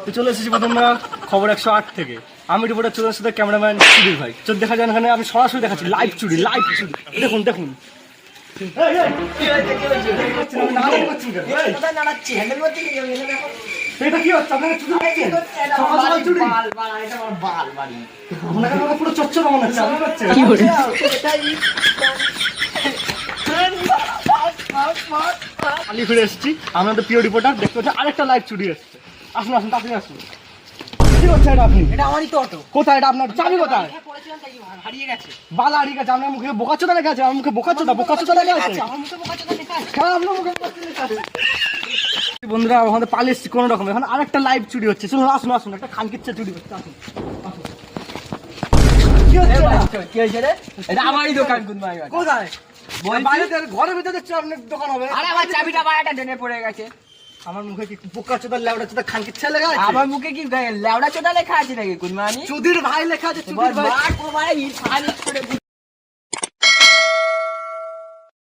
তো চলে এসেছি প্রথমে খবর 108 থেকে। আমি রিপোর্টার চলে এসেছি ক্যামেরাম্যান সুধীর ভাই। চোখ দেখা যায় এখানে আমি সরাসরি দেখাচ্ছি লাইভ চুরি। দেখুন দেখুন এটা কি হচ্ছে আপনাকে চুরি করছেন? সকাল সকাল চুরি? আপনাকে পুরো চচ্চড়া মনে হচ্ছে। আপনি করছেন কি করে? খালি ফিরে এসেছি। আমাদের প্রিয় রিপোর্টার দেখতে হচ্ছে আরেকটা লাইভ চুরি এসেছে। আসুন আসুন তাড়াতাড়ি আসুন। কি করছে এটা আপনি? এটা আমারই তো অটো। কোথায় এটা আপনার? চাবি কোথায়? হারিয়ে গেছে। বালা হারিয়ে গেছে। আপনার মুখে বোকাচোদা লেখা আছে। আমার মুখে বোকাচোদা লেখা আছে। আমার মুখে বোকাচোদা লেখা আছে। হ্যাঁ আপনার মুখে বোকাচোদা লেখা আছে। বন্ধুরা আমাদের পালিয়ে এসেছি কোনো রকম। এখন আরেকটা লাইভ চুরি হচ্ছে। চলুন আসুন আসুন। একটা খানকিচ্ছা চুরি হচ্ছে। আসুন আসুন। কি হচ্ছে এটা? কি হয়েছে রে? এটা আমারই দোকান গুনমাই। কোথায়? বাইরে ঘরের ভিতরে দেখছি আপনার দোকান হবে। আরে আমার চাবিটা বাইরেটা ডেনে পড়ে গেছে। আমার মুখে কি বোকাচোদা লেওড়া চোদা খানকিচ্ছা লেখা আছে? আমার মুখে কি লেওড়া চোদা লেখা আছে নাকি গুনমানি? চুদির ভাই লেখা আছে। চুদির ভাই। মার ও ভাই ইট ফানিট করে